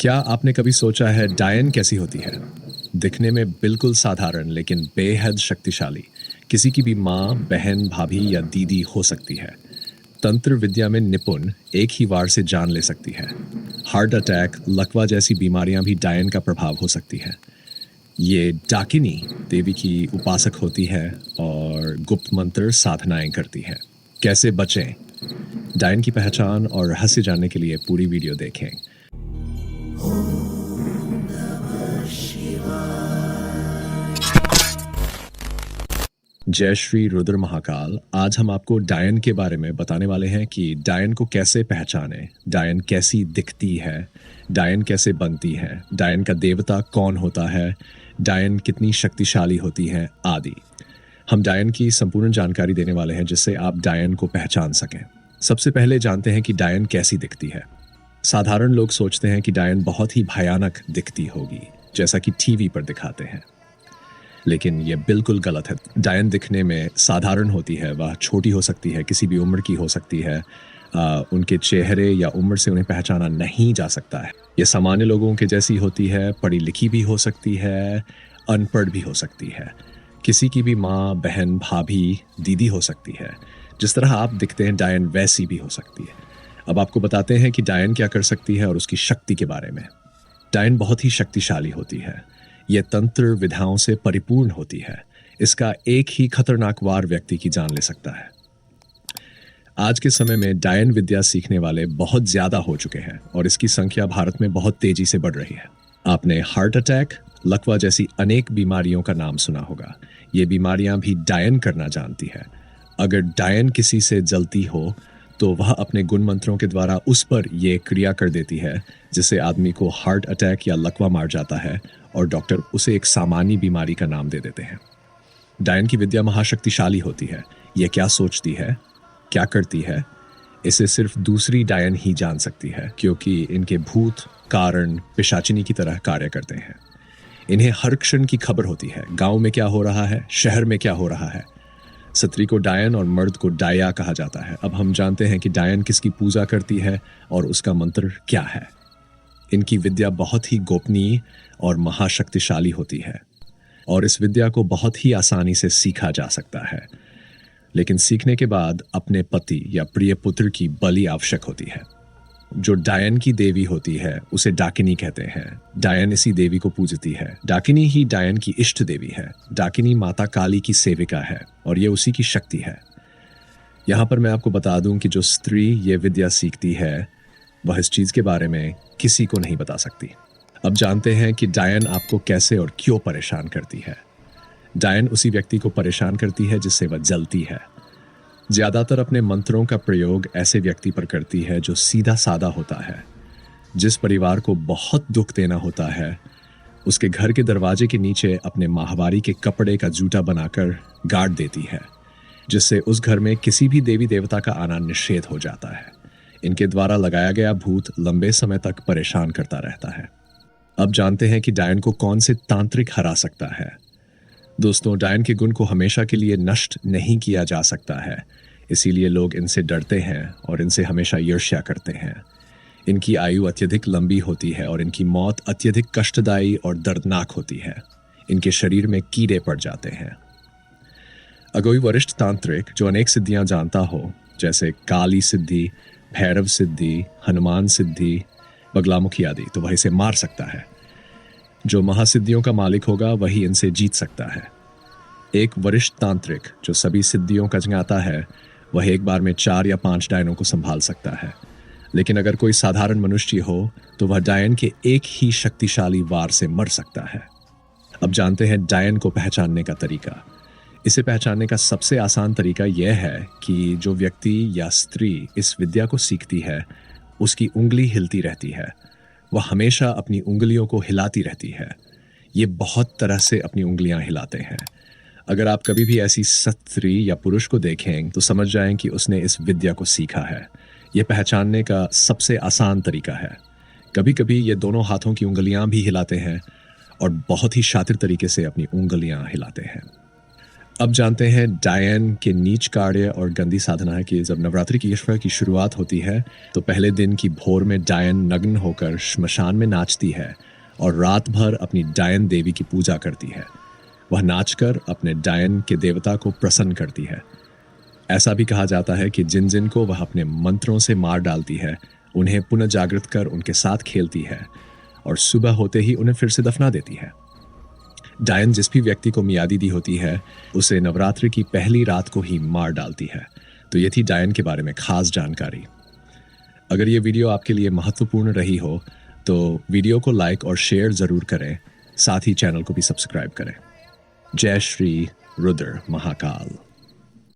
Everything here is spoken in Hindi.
क्या आपने कभी सोचा है डायन कैसी होती है? दिखने में बिल्कुल साधारण लेकिन बेहद शक्तिशाली। किसी की भी माँ, बहन, भाभी या दीदी हो सकती है। तंत्र विद्या में निपुण, एक ही वार से जान ले सकती है। हार्ट अटैक, लकवा जैसी बीमारियां भी डायन का प्रभाव हो सकती है। ये डाकिनी देवी की उपासक होती है और गुप्त मंत्र साधनाएं करती है। कैसे बचें? डायन की पहचान और रहस्य जानने के लिए पूरी वीडियो देखें। जय श्री रुद्र महाकाल। आज हम आपको डायन के बारे में बताने वाले हैं कि डायन को कैसे पहचानें, डायन कैसी दिखती है, डायन कैसे बनती है, डायन का देवता कौन होता है, डायन कितनी शक्तिशाली होती है आदि। हम डायन की संपूर्ण जानकारी देने वाले हैं जिससे आप डायन को पहचान सकें। सबसे पहले जानते हैं कि डायन कैसी दिखती है। साधारण लोग सोचते हैं कि डायन बहुत ही भयानक दिखती होगी, जैसा कि टीवी पर दिखाते हैं, लेकिन यह बिल्कुल गलत है। डायन दिखने में साधारण होती है, वह छोटी हो सकती है, किसी भी उम्र की हो सकती है। उनके चेहरे या उम्र से उन्हें पहचाना नहीं जा सकता है। यह सामान्य लोगों के जैसी होती है, पढ़ी लिखी भी हो सकती है, अनपढ़ भी हो सकती है। किसी की भी माँ, बहन, भाभी, दीदी हो सकती है। जिस तरह आप दिखते हैं डायन वैसी भी हो सकती है। अब आपको बताते हैं कि डायन क्या कर सकती है और उसकी शक्ति के बारे में। डायन बहुत ही शक्तिशाली होती है। यह तंत्र विधाओं से परिपूर्ण होती है। इसका एक ही खतरनाक वार व्यक्ति की जान ले सकता है। आज के समय में डायन विद्या सीखने वाले बहुत ज्यादा हो चुके हैं और इसकी संख्या भारत में बहुत तेजी से बढ़ रही है। आपने हार्ट अटैक, लकवा जैसी अनेक बीमारियों का नाम सुना होगा। ये बीमारियां भी डायन करना जानती है। अगर डायन किसी से जलती हो तो वह अपने गुण मंत्रों के द्वारा उस पर यह क्रिया कर देती है जिससे आदमी को हार्ट अटैक या लकवा मार जाता है और डॉक्टर उसे एक सामान्य बीमारी का नाम दे देते हैं। डायन की विद्या महाशक्तिशाली होती है। यह क्या सोचती है, क्या करती है, इसे सिर्फ दूसरी डायन ही जान सकती है, क्योंकि इनके भूत कारण पिशाचिनी की तरह कार्य करते हैं। इन्हें हर क्षण की खबर होती है। गांव में क्या हो रहा है, शहर में क्या हो रहा है। स्त्री को डायन और मर्द को डाया कहा जाता है। अब हम जानते हैं कि डायन किसकी पूजा करती है और उसका मंत्र क्या है। इनकी विद्या बहुत ही गोपनीय और महाशक्तिशाली होती है और इस विद्या को बहुत ही आसानी से सीखा जा सकता है, लेकिन सीखने के बाद अपने पति या प्रिय पुत्र की बलि आवश्यक होती है। जो डायन की देवी होती है उसे डाकिनी कहते हैं। डायन इसी देवी को पूजती है। डाकिनी ही डायन की इष्ट देवी है। डाकिनी माता काली की सेविका है और ये उसी की शक्ति है। यहां पर मैं आपको बता दूं कि जो स्त्री ये विद्या सीखती है वह इस चीज के बारे में किसी को नहीं बता सकती। अब जानते हैं कि डायन आपको कैसे और क्यों परेशान करती है। डायन उसी व्यक्ति को परेशान करती है जिससे वह जलती है। ज्यादातर अपने मंत्रों का प्रयोग ऐसे व्यक्ति पर करती है जो सीधा सादा होता है। जिस परिवार को बहुत दुख देना होता है उसके घर के दरवाजे के नीचे अपने माहवारी के कपड़े का जूता बनाकर गाड़ देती है, जिससे उस घर में किसी भी देवी देवता का आना निषेध हो जाता है। इनके द्वारा लगाया गया भूत लंबे समय तक परेशान करता रहता है। अब जानते हैं कि डायन को कौन से तांत्रिक हरा सकता है। दोस्तों, डायन के गुण को हमेशा के लिए नष्ट नहीं किया जा सकता है, इसीलिए लोग इनसे डरते हैं और इनसे हमेशा ईर्ष्या करते हैं। इनकी आयु अत्यधिक लंबी होती है और इनकी मौत अत्यधिक कष्टदायी और दर्दनाक होती है। इनके शरीर में कीड़े पड़ जाते हैं। अगर कोई वरिष्ठ तांत्रिक जो अनेक सिद्धियां जानता हो, जैसे काली सिद्धि, भैरव सिद्धि, हनुमान सिद्धि, बगलामुखी आदि, तो वह इसे मार सकता है। जो महासिद्धियों का मालिक होगा वही इनसे जीत सकता है। एक वरिष्ठ तांत्रिक जो सभी सिद्धियों का ज्ञाता है वह एक बार में 4 या 5 डायनों को संभाल सकता है, लेकिन अगर कोई साधारण मनुष्य हो तो वह डायन के एक ही शक्तिशाली वार से मर सकता है। अब जानते हैं डायन को पहचानने का तरीका। इसे पहचानने का सबसे आसान तरीका यह है कि जो व्यक्ति या स्त्री इस विद्या को सीखती है उसकी उंगली हिलती रहती है। वह हमेशा अपनी उंगलियों को हिलाती रहती है। ये बहुत तरह से अपनी उंगलियां हिलाते हैं। अगर आप कभी भी ऐसी स्त्री या पुरुष को देखें तो समझ जाएं कि उसने इस विद्या को सीखा है। यह पहचानने का सबसे आसान तरीका है। कभी कभी ये दोनों हाथों की उंगलियां भी हिलाते हैं और बहुत ही शातिर तरीके से अपनी उंगलियां हिलाते हैं। अब जानते हैं डायन के नीच कार्य और गंदी साधना है कि जब नवरात्रि की ईश्वर की शुरुआत होती है तो पहले दिन की भोर में डायन नग्न होकर श्मशान में नाचती है और रात भर अपनी डायन देवी की पूजा करती है। वह नाचकर अपने डायन के देवता को प्रसन्न करती है। ऐसा भी कहा जाता है कि जिन जिन को वह अपने मंत्रों से मार डालती है उन्हें पुनः जागृत कर उनके साथ खेलती है और सुबह होते ही उन्हें फिर से दफना देती है। डायन जिस भी व्यक्ति को मियादी दी होती है उसे नवरात्रि की पहली रात को ही मार डालती है। तो ये थी डायन के बारे में खास जानकारी। अगर ये वीडियो आपके लिए महत्वपूर्ण रही हो तो वीडियो को लाइक और शेयर जरूर करें, साथ ही चैनल को भी सब्सक्राइब करें। जय श्री रुद्र महाकाल।